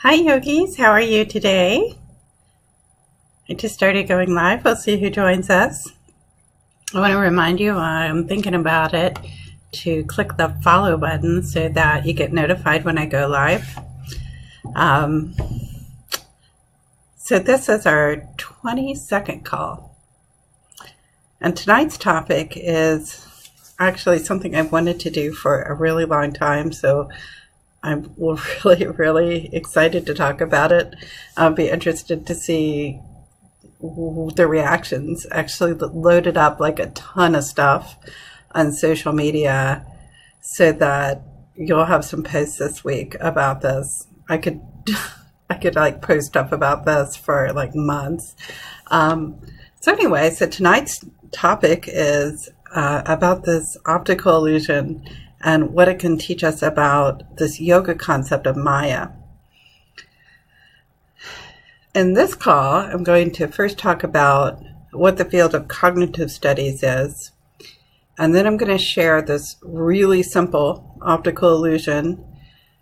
Hi yogis, how are you today? I just started going live. We'll see who joins us. I want to remind you, I'm thinking about it, to click the follow button so that you get notified when I go live. Um, so this is our 22nd call. And tonight's topic is actually something I've wanted to do for a really long time. So I'm really excited to talk about it. I'll be interested to see the reactions. Actually loaded up like a ton of stuff on social media so that you'll have some posts this week about this. I could like post stuff about this for like months. So anyway, so tonight's topic is about this optical illusion and what it can teach us about this yoga concept of Maya. In this call, I'm going to first talk about what the field of cognitive studies is, and then I'm going to share this really simple optical illusion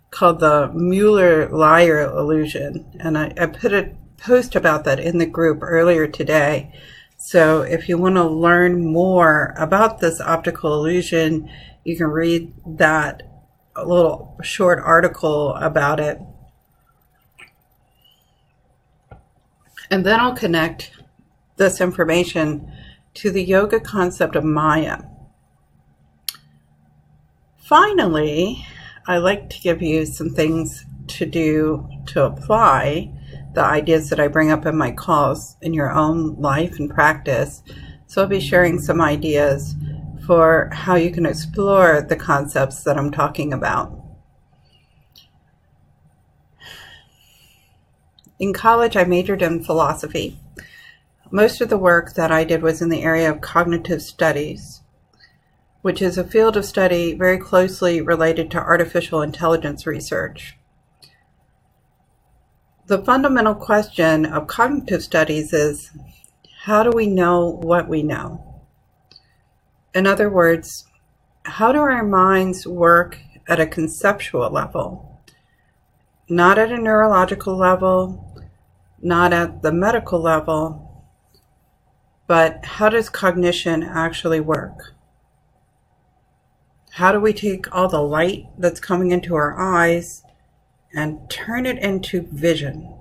called the Mueller-Lyer illusion, and I put a post about that in the group earlier today. So if you want to learn more about this optical illusion, you can read that little short article about it. And then I'll connect this information to the yoga concept of Maya. Finally, I like to give you some things to do to apply the ideas that I bring up in my calls in your own life and practice. So I'll be sharing some ideas for how you can explore the concepts that I'm talking about. In college, I majored in philosophy. Most of the work that I did was in the area of cognitive studies, which is a field of study very closely related to artificial intelligence research. The fundamental question of cognitive studies is, how do we know what we know? In other words, how do our minds work at a conceptual level? Not at a neurological level, not at the medical level, but how does cognition actually work? How do we take all the light that's coming into our eyes and turn it into vision?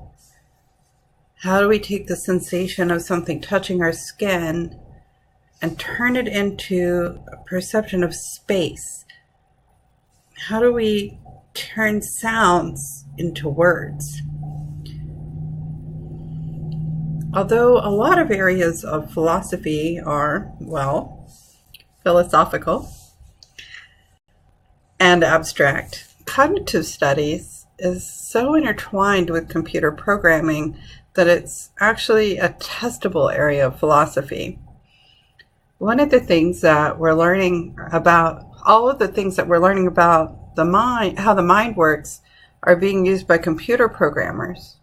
How do we take the sensation of something touching our skin and turn it into a perception of space? How do we turn sounds into words? Although a lot of areas of philosophy are, well, philosophical and abstract, cognitive studies is so intertwined with computer programming that it's actually a testable area of philosophy. One of the things that we're learning about, all of the things that we're learning about the mind, how the mind works, are being used by computer programmers.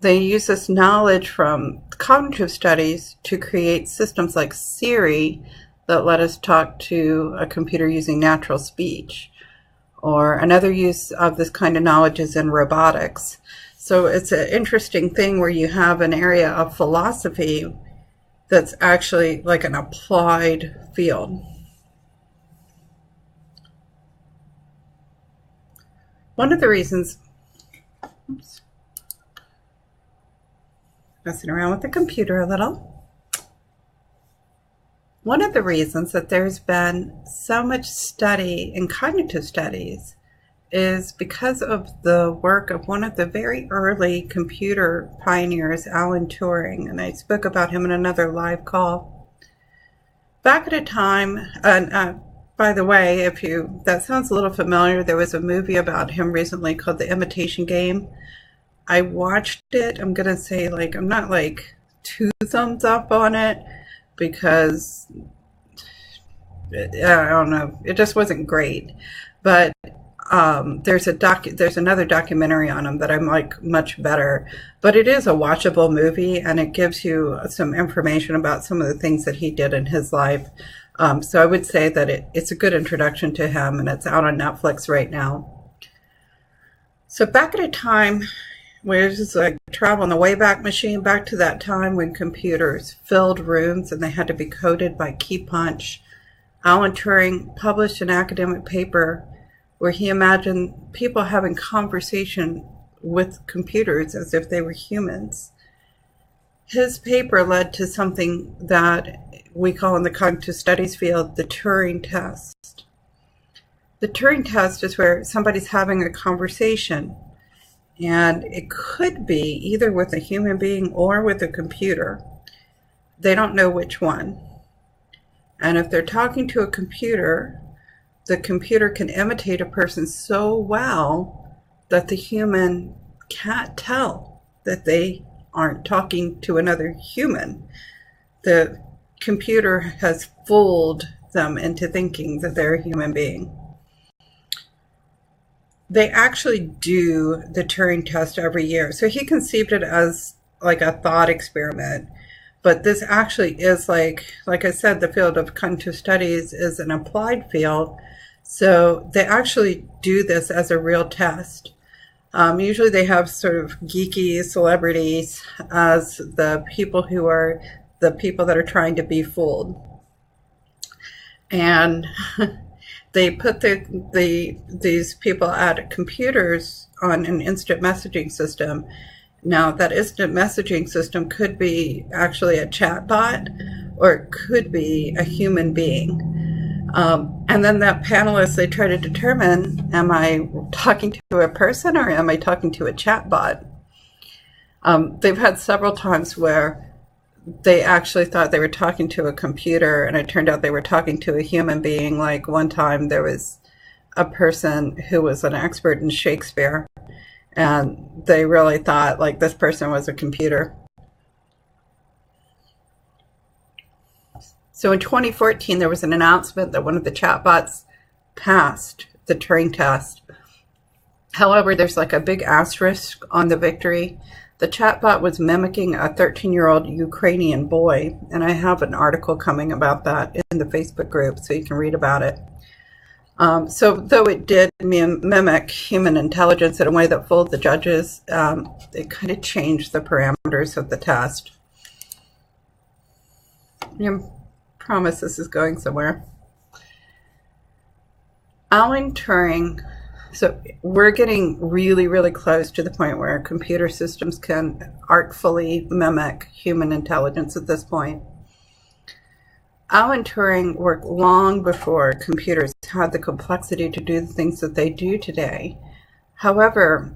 They use this knowledge from cognitive studies to create systems like Siri that let us talk to a computer using natural speech. Or another use of this kind of knowledge is in robotics. So it's an interesting thing where you have an area of philosophy that's actually like an applied field. One of the reasons, messing around with the computer a little. One of the reasons that there's been so much study in cognitive studies is because of the work of one of the very early computer pioneers, Alan Turing, and I spoke about him in another live call. Back at a time, and by the way, that sounds a little familiar, there was a movie about him recently called The Imitation Game. I watched it. I'm going to say, I'm not 2 thumbs up on it because, I don't know, it just wasn't great. But there's another documentary on him that I'm like much better, but it is a watchable movie and it gives you some information about some of the things that he did in his life. So I would say that it's a good introduction to him, and it's out on Netflix right now. So back at a time where it's like travel in the Wayback Machine, back to that time when computers filled rooms and they had to be coded by key punch, Alan Turing published an academic paper where he imagined people having conversation with computers as if they were humans. His paper led to something that we call in the cognitive studies field the Turing test. The Turing test is where somebody's having a conversation, and it could be either with a human being or with a computer. They don't know which one. And if they're talking to a computer, the computer can imitate a person so well that the human can't tell that they aren't talking to another human. The computer has fooled them into thinking that they're a human being. They actually do the Turing test every year. So he conceived it as like a thought experiment. But this actually is like I said, the field of cognitive studies is an applied field. So they actually do this as a real test. Usually they have sort of geeky celebrities as the people who are the people that are trying to be fooled. And they put these people at computers on an instant messaging system. Now, that instant messaging system could be actually a chat bot, or it could be a human being. And then that panelist, they try to determine, am I talking to a person or am I talking to a chat bot? They've had several times where they actually thought they were talking to a computer, and it turned out they were talking to a human being. Like one time there was a person who was an expert in Shakespeare, and they really thought like this person was a computer. So in 2014, there was an announcement that one of the chatbots passed the Turing test. However, there's like a big asterisk on the victory. The chatbot was mimicking a 13-year-old Ukrainian boy, and I have an article coming about that in the Facebook group, so you can read about it. So though it did mimic human intelligence in a way that fooled the judges, it kind of changed the parameters of the test. I promise this is going somewhere. Alan Turing, so we're getting really, really close to the point where computer systems can artfully mimic human intelligence at this point. Alan Turing worked long before computers had the complexity to do the things that they do today. However,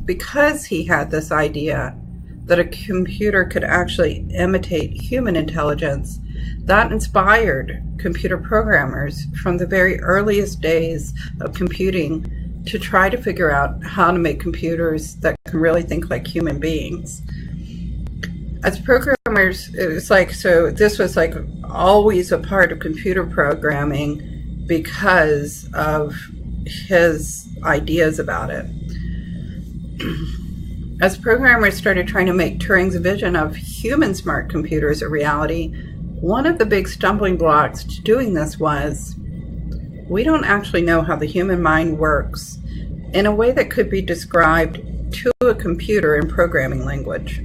because he had this idea that a computer could actually imitate human intelligence, that inspired computer programmers from the very earliest days of computing to try to figure out how to make computers that can really think like human beings. As programmers, it was like, so this was like always a part of computer programming because of his ideas about it. As programmers started trying to make Turing's vision of human smart computers a reality, one of the big stumbling blocks to doing this was, we don't actually know how the human mind works in a way that could be described to a computer in programming language.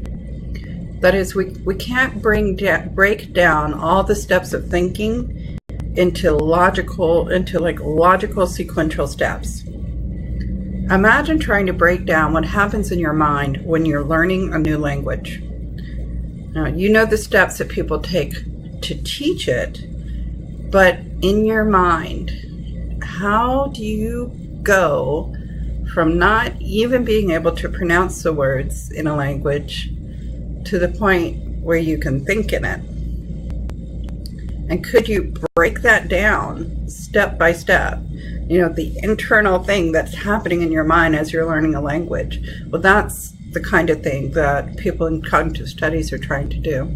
That is, we can't break down all the steps of thinking into logical sequential steps. Imagine trying to break down what happens in your mind when you're learning a new language. Now, you know the steps that people take to teach it, but in your mind, how do you go from not even being able to pronounce the words in a language to the point where you can think in it? And could you break that down step by step? You know, the internal thing that's happening in your mind as you're learning a language. Well, that's the kind of thing that people in cognitive studies are trying to do.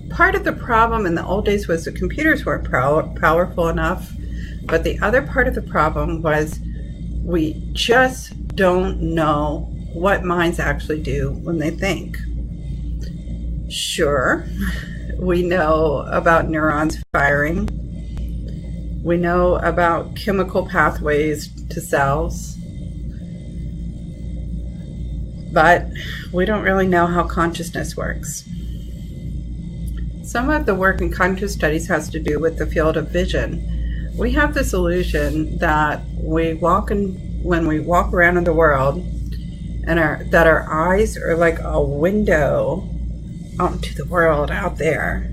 Part of the problem in the old days was the computers weren't powerful enough, but the other part of the problem was we just don't know what minds actually do when they think. Sure, we know about neurons firing, We know about chemical pathways to cells, but we don't really know how consciousness works. Some of the work in cognitive studies has to do with the field of vision. We have this illusion that when we walk around in the world, and that our eyes are like a window onto the world out there,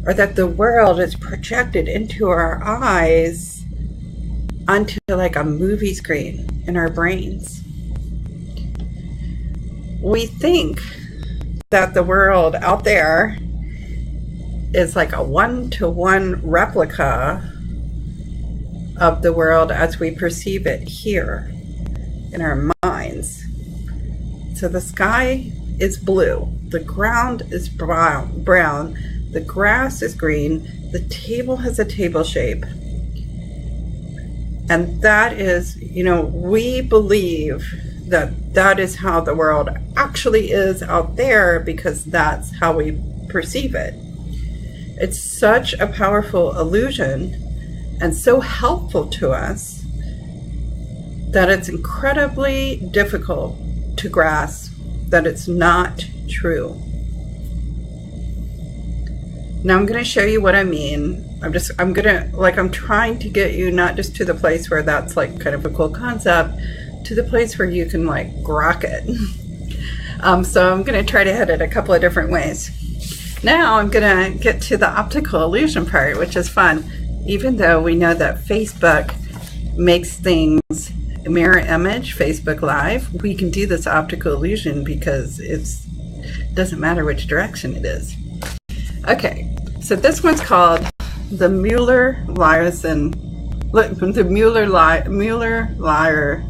or that the world is projected into our eyes onto like a movie screen in our brains. We think that the world out there is like a one-to-one replica of the world as we perceive it here in our minds. So the sky is blue, the ground is brown, the grass is green, the table has a table shape. And that is, we believe that is how the world actually is out there because that's how we perceive it. It's such a powerful illusion and so helpful to us that it's incredibly difficult to grasp that it's not true. Now I'm going to show you what I mean. I'm trying to get you not just to the place where that's like kind of a cool concept, to the place where you can like grok it. So I'm going to try to hit it a couple of different ways. Now I'm going to get to the optical illusion part, which is fun. Even though we know that Facebook makes things mirror image, Facebook Live, we can do this optical illusion because it doesn't matter which direction it is. Okay, so this one's called the Mueller-Lyerson, the Mueller-Lyer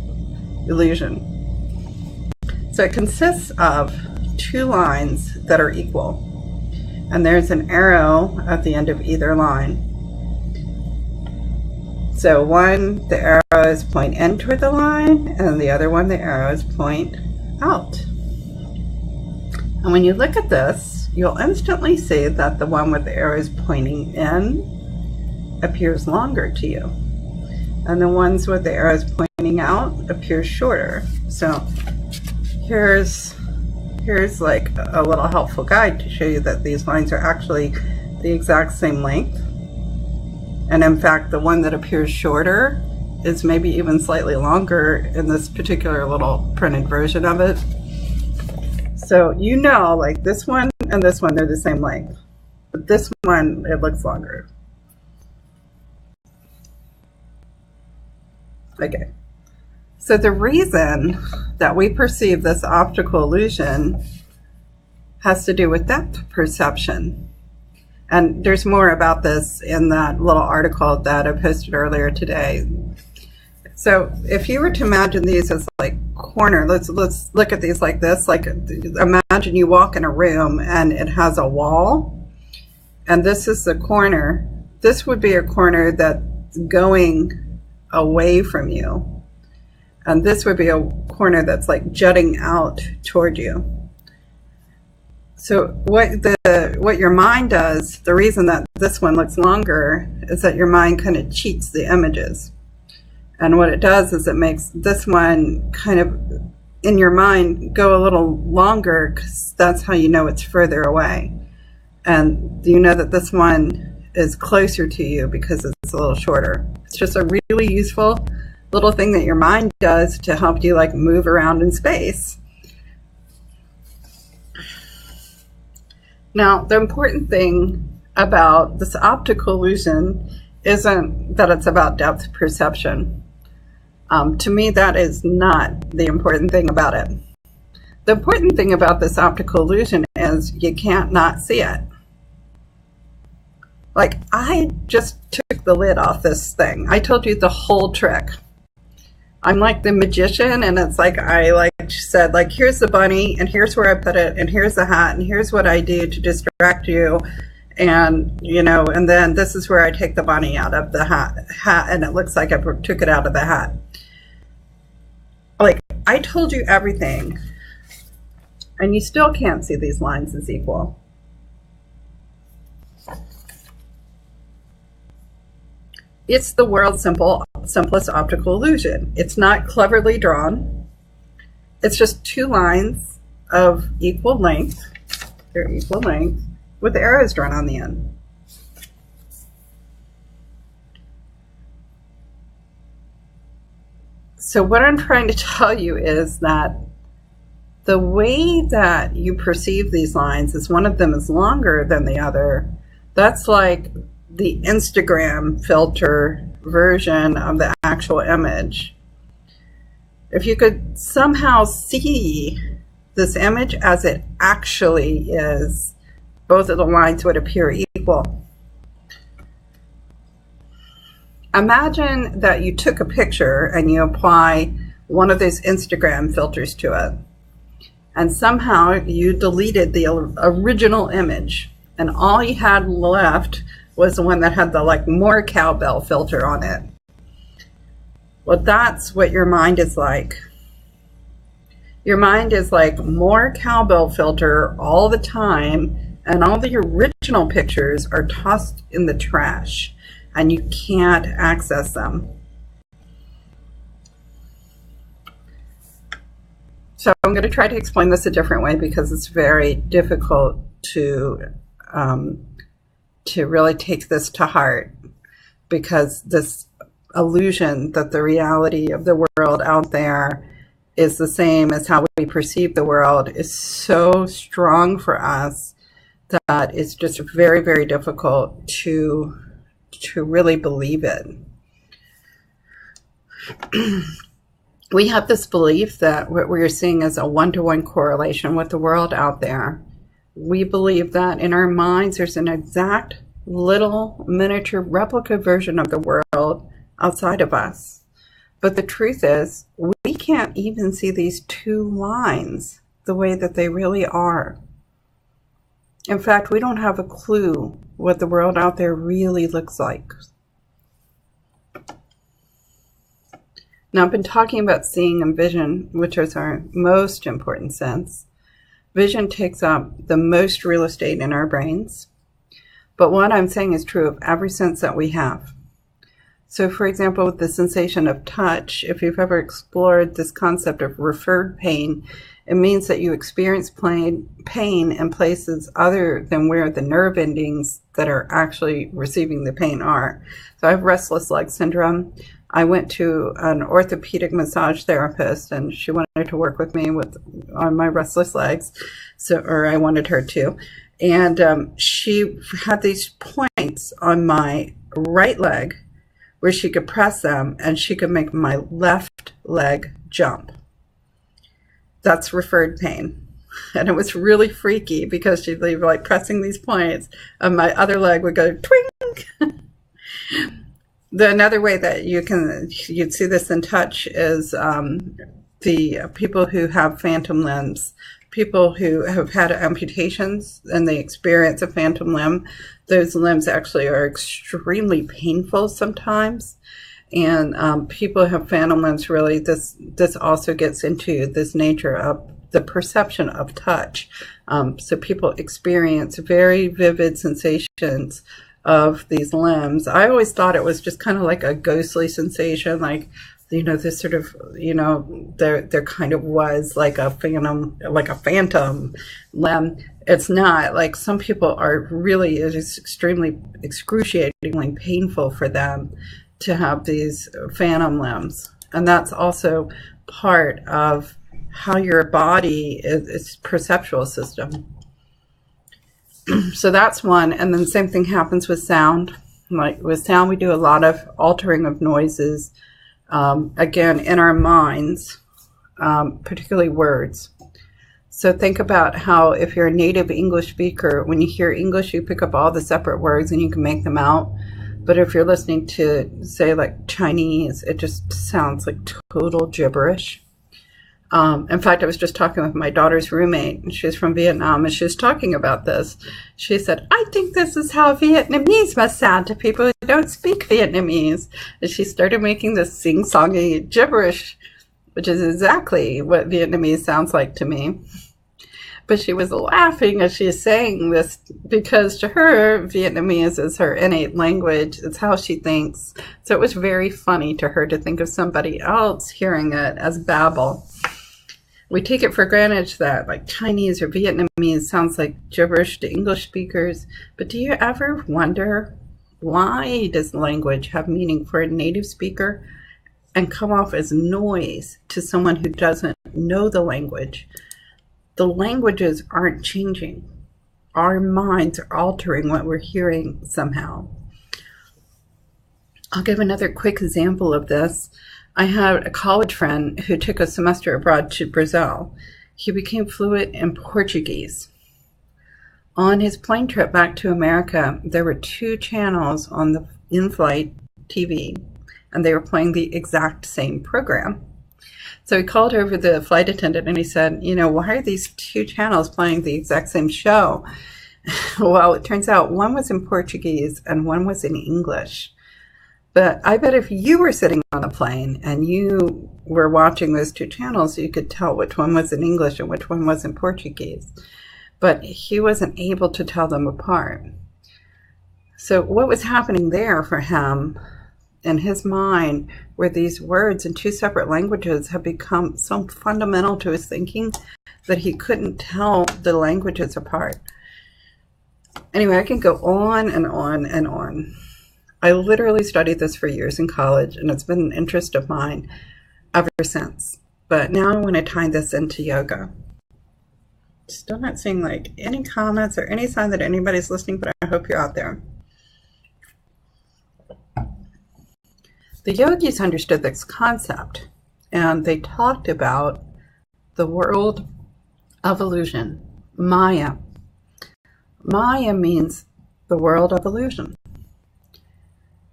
illusion. So it consists of two lines that are equal, and there's an arrow at the end of either line. So one, the arrow is point in toward the line, and the other one, the arrow is point out. And when you look at this, you'll instantly see that the one with the arrows pointing in appears longer to you, and the ones with the arrows pointing out appear shorter. So here's like a little helpful guide to show you that these lines are actually the exact same length. And in fact, the one that appears shorter is maybe even slightly longer in this particular little printed version of it. So like this one and this one, they're the same length. But this one, it looks longer. Okay. So the reason that we perceive this optical illusion has to do with depth perception. And there's more about this in that little article that I posted earlier today. So if you were to imagine these as like corner, let's look at these like this. Like imagine you walk in a room and it has a wall, and this is the corner. This would be a corner that's going away from you. And this would be a corner that's like jutting out toward you. So what your mind does, the reason that this one looks longer is that your mind kind of cheats the images. And what it does is it makes this one kind of in your mind go a little longer because that's how you know it's further away. And you know that this one is closer to you because it's a little shorter. It's just a really useful little thing that your mind does to help you like move around in space. Now, the important thing about this optical illusion isn't that it's about depth perception. To me, that is not the important thing about it. The important thing about this optical illusion is you can't not see it. Like, I just took the lid off this thing. I told you the whole trick. I'm like the magician, and it's like I said, like, here's the bunny, and here's where I put it, and here's the hat, and here's what I do to distract you, and and then this is where I take the bunny out of the hat, and it looks like I took it out of the hat. Like, I told you everything, and you still can't see these lines as equal. It's the world's simplest optical illusion. It's not cleverly drawn. It's just two lines of equal length. They're equal length with arrows drawn on the end. So what I'm trying to tell you is that the way that you perceive these lines is one of them is longer than the other. That's like the Instagram filter version of the actual image. If you could somehow see this image as it actually is, both of the lines would appear equal. Imagine that you took a picture and you apply one of those Instagram filters to it, and somehow you deleted the original image, and all you had left was the one that had the like more cowbell filter on it. Well, that's what your mind is like. Your mind is like more cowbell filter all the time, and all the original pictures are tossed in the trash, and you can't access them. So I'm going to try to explain this a different way because it's very difficult to really take this to heart, because this illusion that the reality of the world out there is the same as how we perceive the world is so strong for us that it's just very, very difficult to really believe it. We have this belief that what we're seeing is a one-to-one correlation with the world out there. We believe that in our minds there's an exact little miniature replica version of the world outside of us. But the truth is, we can't even see these two lines the way that they really are. In fact, we don't have a clue what the world out there really looks like. Now, I've been talking about seeing and vision, which is our most important sense. Vision takes up the most real estate in our brains. But what I'm saying is true of every sense that we have. So, for example, with the sensation of touch, if you've ever explored this concept of referred pain, it means that you experience pain in places other than where the nerve endings that are actually receiving the pain are. So I have restless leg syndrome. I went to an orthopedic massage therapist, and she wanted to work with me on my restless legs, or I wanted her to. And she had these points on my right leg where she could press them, and she could make my left leg jump. That's referred pain. And it was really freaky because she'd be like pressing these points, and my other leg would go twink. Another way that you'd see this in touch is the people who have phantom limbs, people who have had amputations and they experience a phantom limb. Those limbs actually are extremely painful sometimes. And people who have phantom limbs, really, this also gets into this nature of the perception of touch. So people experience very vivid sensations of these limbs. I always thought it was just kind of like a ghostly sensation, like, this sort of, there kind of was like a phantom limb. It's not. Like, some people it is extremely excruciatingly painful for them to have these phantom limbs. And that's also part of how your body is perceptual system. So that's one. And then the same thing happens with sound. Like with sound, we do a lot of altering of noises, again, in our minds, particularly words. So think about how if you're a native English speaker, when you hear English, you pick up all the separate words and you can make them out. But if you're listening to, say, like Chinese, it just sounds like total gibberish. In fact, I was just talking with my daughter's roommate, and she's from Vietnam, and she was talking about this. She said, I think this is how Vietnamese must sound to people who don't speak Vietnamese. And she started making this sing-songy gibberish, which is exactly what Vietnamese sounds like to me. But she was laughing as she's saying this because to her, Vietnamese is her innate language. It's how she thinks. So it was very funny to her to think of somebody else hearing it as babble. We take it for granted that like Chinese or Vietnamese sounds like gibberish to English speakers. But do you ever wonder, why does language have meaning for a native speaker and come off as noise to someone who doesn't know the language? The languages aren't changing. Our minds are altering what we're hearing somehow. I'll give another quick example of this. I had a college friend who took a semester abroad to Brazil. He became fluent in Portuguese. On his plane trip back to America, there were 2 channels on the in-flight TV, and they were playing the exact same program. So he called over the flight attendant and he said, why are these 2 channels playing the exact same show? Well, it turns out one was in Portuguese and one was in English. But I bet if you were sitting on a plane and you were watching those 2 channels, you could tell which one was in English and which one was in Portuguese. But he wasn't able to tell them apart. So what was happening there for him in his mind were these words in 2 separate languages have become so fundamental to his thinking that he couldn't tell the languages apart. Anyway, I can go on and on and on. I literally studied this for years in college, and it's been an interest of mine ever since. But now I want to tie this into yoga. Still not seeing like any comments or any sign that anybody's listening, but I hope you're out there. The yogis understood this concept, and they talked about the world of illusion, Maya. Maya means the world of illusion.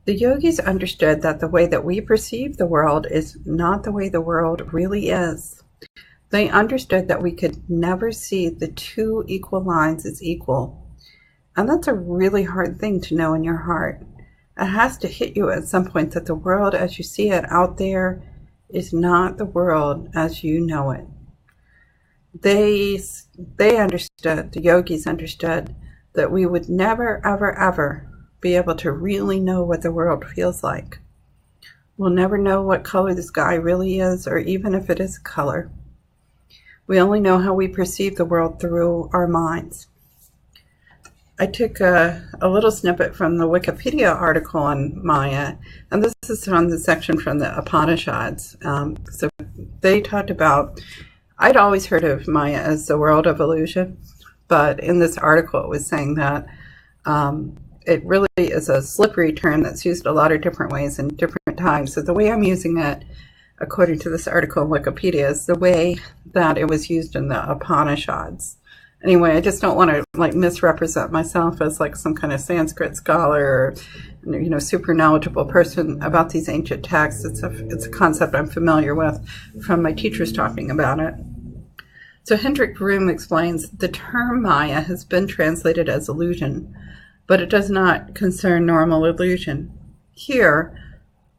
The yogis understood that the way that we perceive the world is not the way the world really is. They understood that we could never see the 2 equal lines as equal. And that's a really hard thing to know in your heart. It has to hit you at some point that the world as you see it out there is not the world as you know it. They understood, the yogis understood, that we would never, ever, ever be able to really know what the world feels like. We'll never know what color the sky really is, or even if it is color. We only know how we perceive the world through our minds. I took a little snippet from the Wikipedia article on Maya, and this is from the section from the Upanishads. So they talked about, I'd always heard of Maya as the world of illusion, but in this article it was saying that it really is a slippery term that's used a lot of different ways in different times. So the way I'm using it, according to this article on Wikipedia, is the way that it was used in the Upanishads. Anyway, I just don't want to like misrepresent myself as like some kind of Sanskrit scholar or super knowledgeable person about these ancient texts. It's a concept I'm familiar with from my teachers talking about it. So Hendrik Vroom explains the term Maya has been translated as illusion, but it does not concern normal illusion. Here,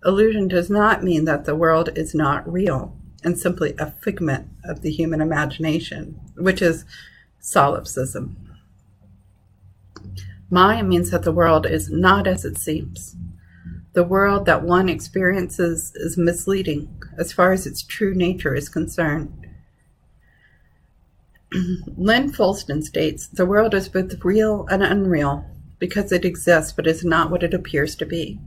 illusion does not mean that the world is not real and simply a figment of the human imagination, which is solipsism. Maya means that the world is not as it seems. The world that one experiences is misleading as far as its true nature is concerned. Lynn Fulston states, the world is both real and unreal because it exists but is not what it appears to be.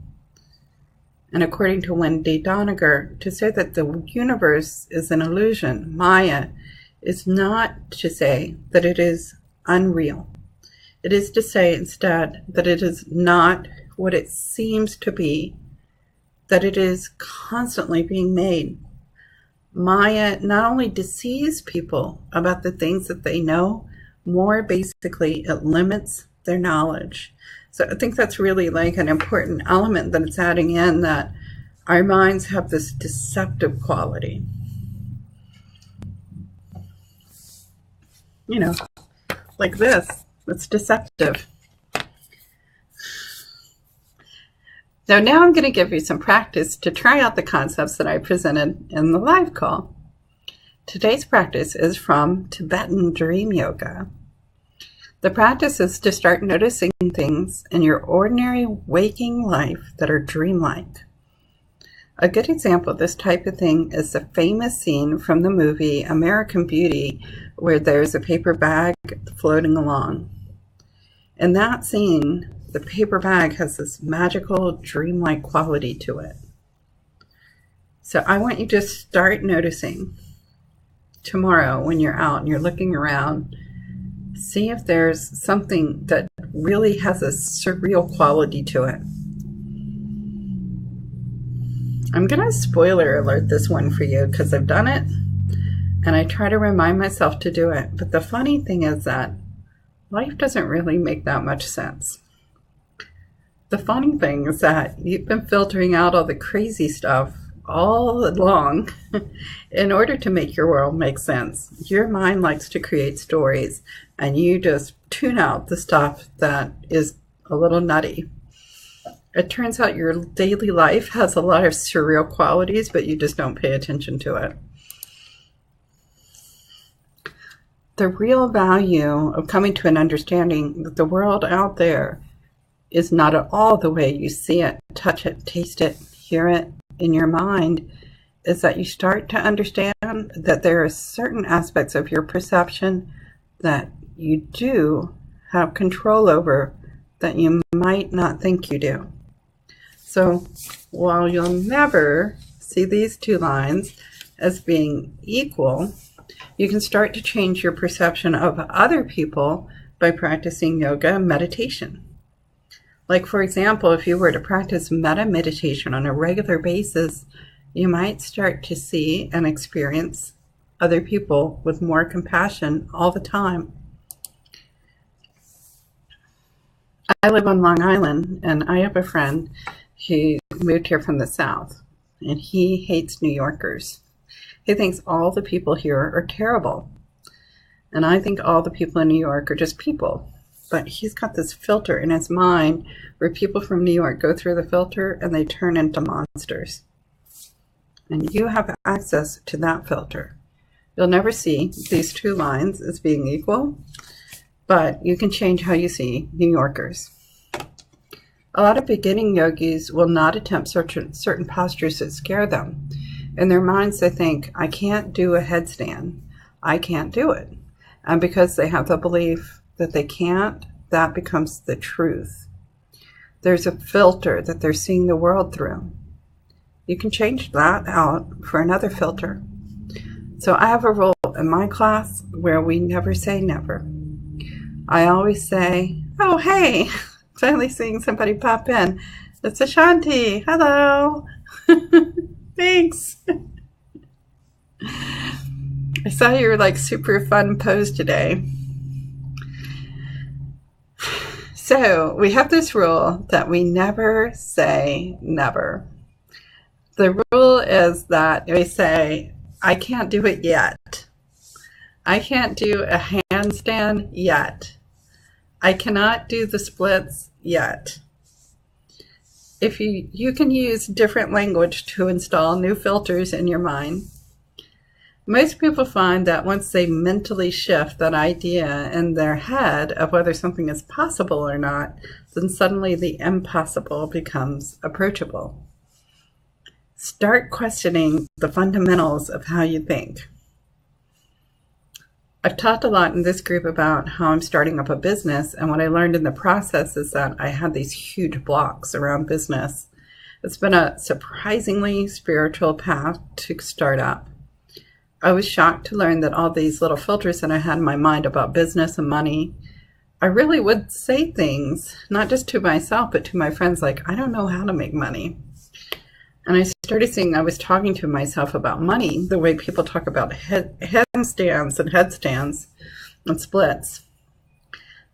And according to Wendy Doniger, to say that the universe is an illusion, Maya, is not to say that it is unreal. It is to say instead that it is not what it seems to be, that it is constantly being made. Maya not only deceives people about the things that they know, more basically it limits their knowledge. So I think that's really like an important element that it's adding in, that our minds have this deceptive quality. Like this, it's deceptive. So now I'm going to give you some practice to try out the concepts that I presented in the live call. Today's practice is from Tibetan Dream Yoga. The practice is to start noticing things in your ordinary waking life that are dreamlike. A good example of this type of thing is the famous scene from the movie American Beauty, where there's a paper bag floating along. In that scene, the paper bag has this magical, dreamlike quality to it. So I want you to start noticing tomorrow when you're out and you're looking around. See if there's something that really has a surreal quality to it. I'm going to spoiler alert this one for you because I've done it and I try to remind myself to do it. But the funny thing is that life doesn't really make that much sense. The funny thing is that you've been filtering out all the crazy stuff all along in order to make your world make sense. Your mind likes to create stories and you just tune out the stuff that is a little nutty. It turns out your daily life has a lot of surreal qualities, but you just don't pay attention to it. The real value of coming to an understanding that the world out there is not at all the way you see it, touch it, taste it, hear it in your mind is that you start to understand that there are certain aspects of your perception that you do have control over that you might not think you do. So while you'll never see these two lines as being equal, you can start to change your perception of other people by practicing yoga and meditation. Like, for example, if you were to practice metta meditation on a regular basis, you might start to see and experience other people with more compassion all the time. I live on Long Island, and I have a friend who moved here from the South, and he hates New Yorkers. He thinks all the people here are terrible. And I think all the people in New York are just people. But he's got this filter in his mind where people from New York go through the filter and they turn into monsters. And you have access to that filter. You'll never see these two lines as being equal, but you can change how you see New Yorkers. A lot of beginning yogis will not attempt certain postures that scare them. In their minds, they think, I can't do a headstand. I can't do it. And because they have the belief that they can't, that becomes the truth. There's a filter that they're seeing the world through. You can change that out for another filter. So I have a rule in my class where we never say never. I always say, oh, hey, finally seeing somebody pop in. It's Ashanti. Hello. Thanks. I saw your super fun pose today. So we have this rule that we never say never. The rule is that we say, I can't do it yet. I can't do a handstand yet. I cannot do the splits yet. If you can use different language to install new filters in your mind. Most people find that once they mentally shift that idea in their head of whether something is possible or not, then suddenly the impossible becomes approachable. Start questioning the fundamentals of how you think. I've talked a lot in this group about how I'm starting up a business, and what I learned in the process is that I had these huge blocks around business. It's been a surprisingly spiritual path to start up. I was shocked to learn that all these little filters that I had in my mind about business and money, I really would say things, not just to myself, but to my friends like, I don't know how to make money. And I started seeing I was talking to myself about money the way people talk about handstands and headstands and splits.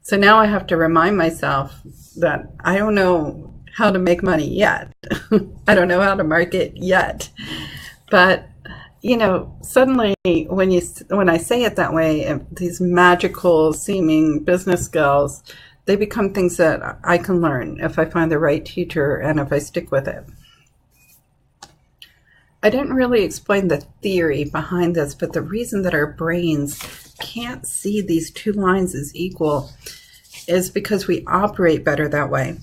So now I have to remind myself that I don't know how to make money yet. I don't know how to market yet. But suddenly when I say it that way, these magical seeming business skills, they become things that I can learn if I find the right teacher and if I stick with it. I didn't really explain the theory behind this, but the reason that our brains can't see these two lines as equal is because we operate better that way.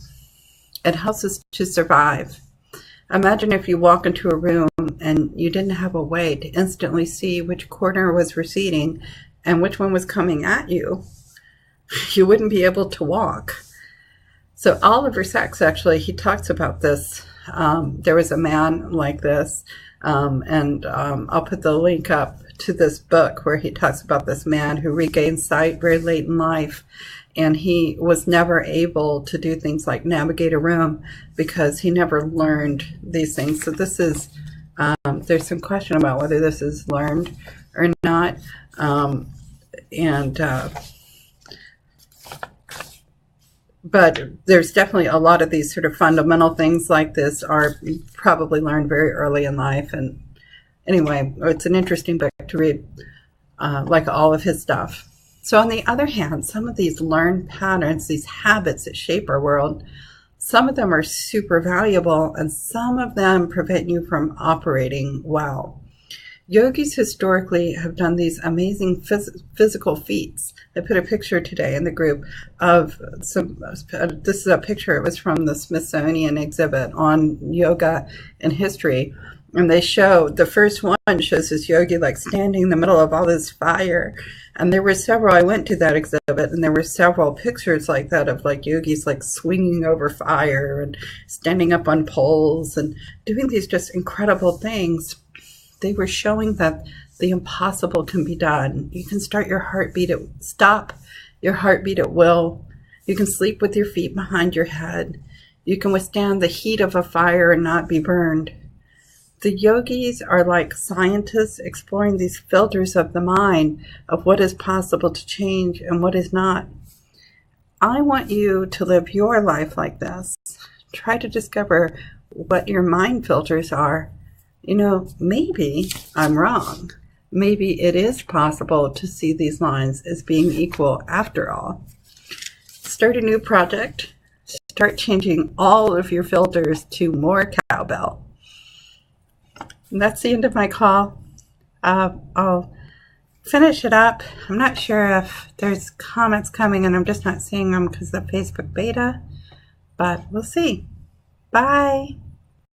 It helps us to survive. Imagine if you walk into a room and you didn't have a way to instantly see which corner was receding and which one was coming at you. You wouldn't be able to walk. So Oliver Sacks, actually, he talks about this. There was a man like this, and I'll put the link up to this book where he talks about this man who regained sight very late in life, and he was never able to do things like navigate a room because he never learned these things. So this is, there's some question about whether this is learned or not, but there's definitely a lot of these sort of fundamental things like this are probably learned very early in life. And anyway, it's an interesting book to read, like all of his stuff. So on the other hand, some of these learned patterns, these habits that shape our world, some of them are super valuable and some of them prevent you from operating well. Yogis historically have done these amazing physical feats. I put a picture today in the group of some, this is a picture, it was from the Smithsonian exhibit on yoga and history. And they show, the first one shows this yogi like standing in the middle of all this fire. And there were several, I went to that exhibit and there were several pictures like that of like yogis like swinging over fire and standing up on poles and doing these just incredible things. They were showing that the impossible can be done. You can stop your heartbeat at will. You can sleep with your feet behind your head. You can withstand the heat of a fire and not be burned. The yogis are like scientists exploring these filters of the mind of what is possible to change and what is not. I want you to live your life like this. Try to discover what your mind filters are. You know, maybe I'm wrong. Maybe it is possible to see these lines as being equal after all. Start a new project. Start changing all of your filters to more cowbell. And that's the end of my call. I'll finish it up. I'm not sure if there's comments coming and I'm just not seeing them because of the Facebook beta, but we'll see. Bye.